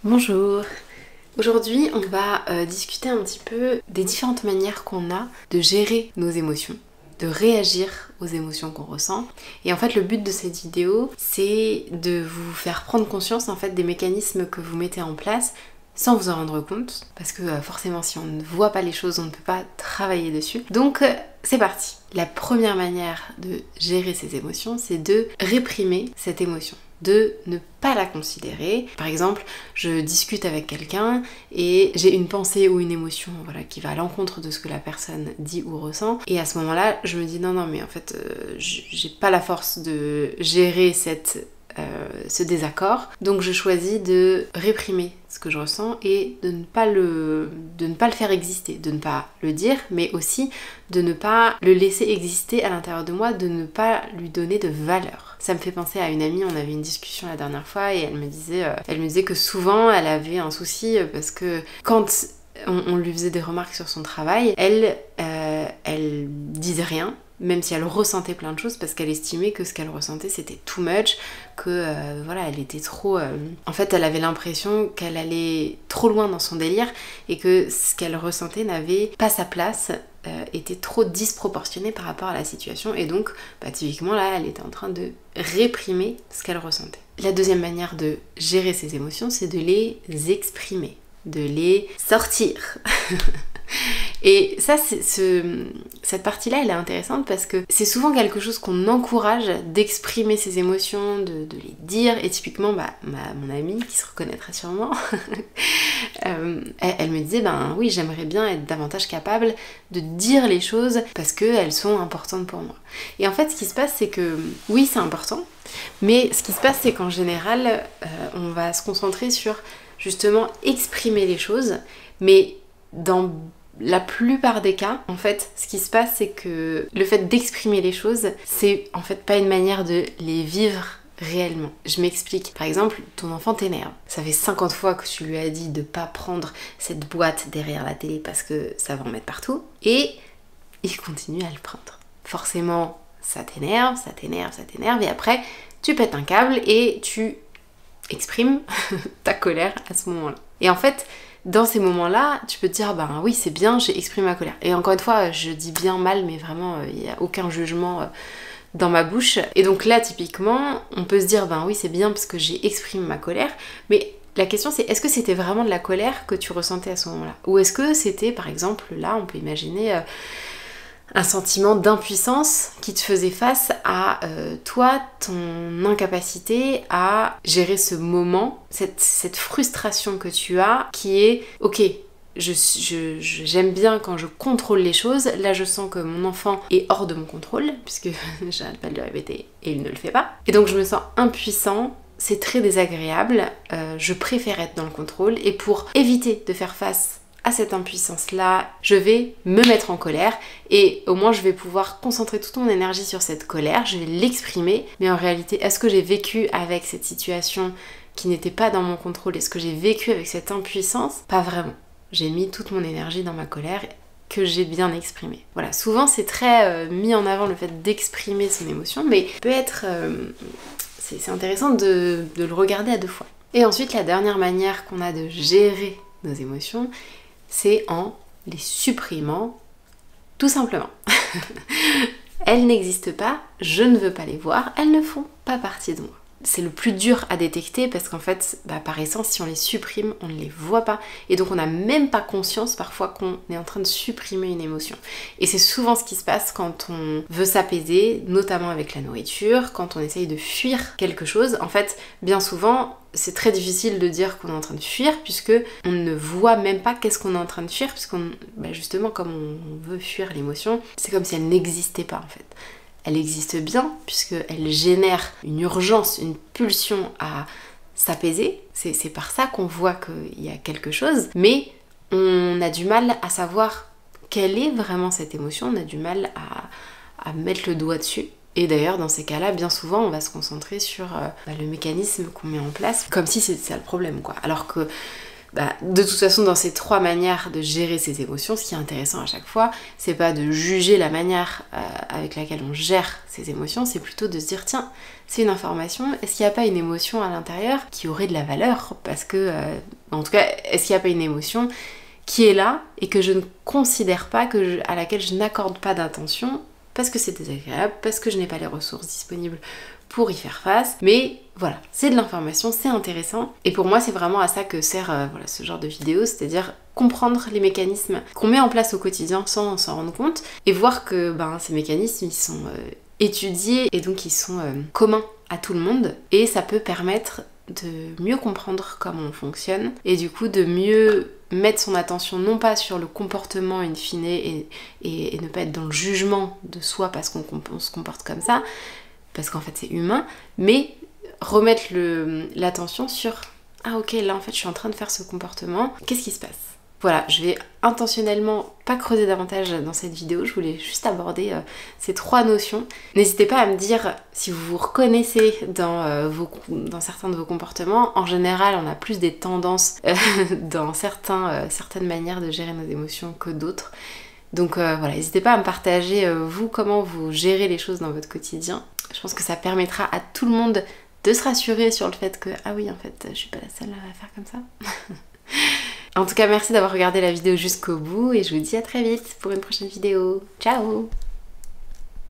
Bonjour. Aujourd'hui, on va discuter un petit peu des différentes manières qu'on a de gérer nos émotions, de réagir aux émotions qu'on ressent. Et en fait, le but de cette vidéo, c'est de vous faire prendre conscience en fait des mécanismes que vous mettez en place sans vous en rendre compte, parce que forcément, si on ne voit pas les choses, on ne peut pas travailler dessus. Donc, c'est parti. La première manière de gérer ses émotions, c'est de réprimer cette émotion, de ne pas la considérer. Par exemple, je discute avec quelqu'un et j'ai une pensée ou une émotion qui va à l'encontre de ce que la personne dit ou ressent, et à ce moment-là, je me dis non mais en fait, j'ai pas la force de gérer ce désaccord, donc je choisis de réprimer ce que je ressens et de ne pas le faire exister, de ne pas le dire, mais aussi de ne pas le laisser exister à l'intérieur de moi, de ne pas lui donner de valeur. Ça me fait penser à une amie, on avait une discussion la dernière fois et elle me disait que souvent elle avait un souci parce que quand on lui faisait des remarques sur son travail, elle disait rien, même si elle ressentait plein de choses, parce qu'elle estimait que ce qu'elle ressentait c'était too much, que elle était trop... En fait, elle avait l'impression qu'elle allait trop loin dans son délire et que ce qu'elle ressentait n'avait pas sa place, était trop disproportionné par rapport à la situation, et donc typiquement là elle était en train de réprimer ce qu'elle ressentait. La deuxième manière de gérer ses émotions, c'est de les exprimer, de les sortir. Et ça, cette partie-là, elle est intéressante parce que c'est souvent quelque chose qu'on encourage, d'exprimer ses émotions, de les dire. Et typiquement, mon amie, qui se reconnaîtra sûrement, elle me disait, oui, j'aimerais bien être davantage capable de dire les choses parce qu'elles sont importantes pour moi. Et en fait, ce qui se passe, c'est que, oui, c'est important, mais ce qui se passe, c'est qu'en général, on va se concentrer sur, justement, exprimer les choses, mais dans la plupart des cas, en fait, ce qui se passe, c'est que le fait d'exprimer les choses, c'est en fait pas une manière de les vivre réellement. Je m'explique. Par exemple, ton enfant t'énerve. Ça fait 50 fois que tu lui as dit de pas prendre cette boîte derrière la télé parce que ça va en mettre partout, et il continue à le prendre. Forcément, ça t'énerve, et après, tu pètes un câble et tu exprimes ta colère à ce moment-là. Et en fait, dans ces moments-là, tu peux te dire, oui, c'est bien, j'ai exprimé ma colère. Et encore une fois, je dis bien mal, mais vraiment, il n'y a aucun jugement dans ma bouche. Et donc là, typiquement, on peut se dire, oui, c'est bien parce que j'ai exprimé ma colère, mais la question c'est, est-ce que c'était vraiment de la colère que tu ressentais à ce moment-là? Ou est-ce que c'était, par exemple, là, on peut imaginer... un sentiment d'impuissance qui te faisait face à toi, ton incapacité à gérer ce moment, cette frustration que tu as, qui est ok, j'aime bien quand je contrôle les choses. Là je sens que mon enfant est hors de mon contrôle, puisque j'arrête pas de le répéter et il ne le fait pas, et donc je me sens impuissant. C'est très désagréable, je préfère être dans le contrôle, et pour éviter de faire face à cette impuissance-là, je vais me mettre en colère, et au moins je vais pouvoir concentrer toute mon énergie sur cette colère, je vais l'exprimer, mais en réalité, est-ce que j'ai vécu avec cette situation qui n'était pas dans mon contrôle? Est-ce que j'ai vécu avec cette impuissance? Pas vraiment. J'ai mis toute mon énergie dans ma colère que j'ai bien exprimée. Voilà, souvent c'est très mis en avant le fait d'exprimer son émotion, mais peut être... c'est intéressant de le regarder à deux fois. Et ensuite, la dernière manière qu'on a de gérer nos émotions, c'est en les supprimant, tout simplement. Elles n'existent pas, je ne veux pas les voir, elles ne font pas partie de moi. C'est le plus dur à détecter parce qu'en fait, par essence, si on les supprime, on ne les voit pas, et donc on n'a même pas conscience parfois qu'on est en train de supprimer une émotion. Et c'est souvent ce qui se passe quand on veut s'apaiser, notamment avec la nourriture, quand on essaye de fuir quelque chose. En fait, bien souvent, c'est très difficile de dire qu'on est en train de fuir puisque on ne voit même pas qu'est-ce qu'on est en train de fuir, puisqu'on, justement, comme on veut fuir l'émotion, c'est comme si elle n'existait pas en fait. Elle existe bien puisqu'elle génère une urgence, une pulsion à s'apaiser. C'est par ça qu'on voit qu'il y a quelque chose, mais on a du mal à savoir quelle est vraiment cette émotion, on a du mal à mettre le doigt dessus. Et d'ailleurs, dans ces cas-là, bien souvent, on va se concentrer sur le mécanisme qu'on met en place, comme si c'était ça le problème, quoi. Alors que de toute façon, dans ces 3 manières de gérer ses émotions, ce qui est intéressant à chaque fois, c'est pas de juger la manière avec laquelle on gère ses émotions, c'est plutôt de se dire tiens, c'est une information, est-ce qu'il n'y a pas une émotion à l'intérieur qui aurait de la valeur? Parce que, en tout cas, est-ce qu'il n'y a pas une émotion qui est là et que je ne considère pas, à laquelle je n'accorde pas d'attention parce que c'est désagréable, parce que je n'ai pas les ressources disponibles pour y faire face, mais voilà, c'est de l'information, c'est intéressant, et pour moi c'est vraiment à ça que sert voilà, ce genre de vidéo, c'est-à-dire comprendre les mécanismes qu'on met en place au quotidien sans s'en rendre compte, et voir que ces mécanismes ils sont étudiés et donc ils sont communs à tout le monde, et ça peut permettre de mieux comprendre comment on fonctionne, et du coup de mieux mettre son attention non pas sur le comportement in fine et ne pas être dans le jugement de soi parce qu'on se comporte comme ça, parce qu'en fait c'est humain, mais remettre l'attention sur ah ok, là en fait je suis en train de faire ce comportement, qu'est-ce qui se passe? Voilà, je vais intentionnellement pas creuser davantage dans cette vidéo, je voulais juste aborder ces 3 notions. N'hésitez pas à me dire si vous vous reconnaissez dans certains de vos comportements. En général, on a plus des tendances dans certaines manières de gérer nos émotions que d'autres. Donc voilà, n'hésitez pas à me partager vous comment vous gérez les choses dans votre quotidien. Je pense que ça permettra à tout le monde de se rassurer sur le fait que ah oui en fait je suis pas la seule à faire comme ça. En tout cas merci d'avoir regardé la vidéo jusqu'au bout et je vous dis à très vite pour une prochaine vidéo. Ciao!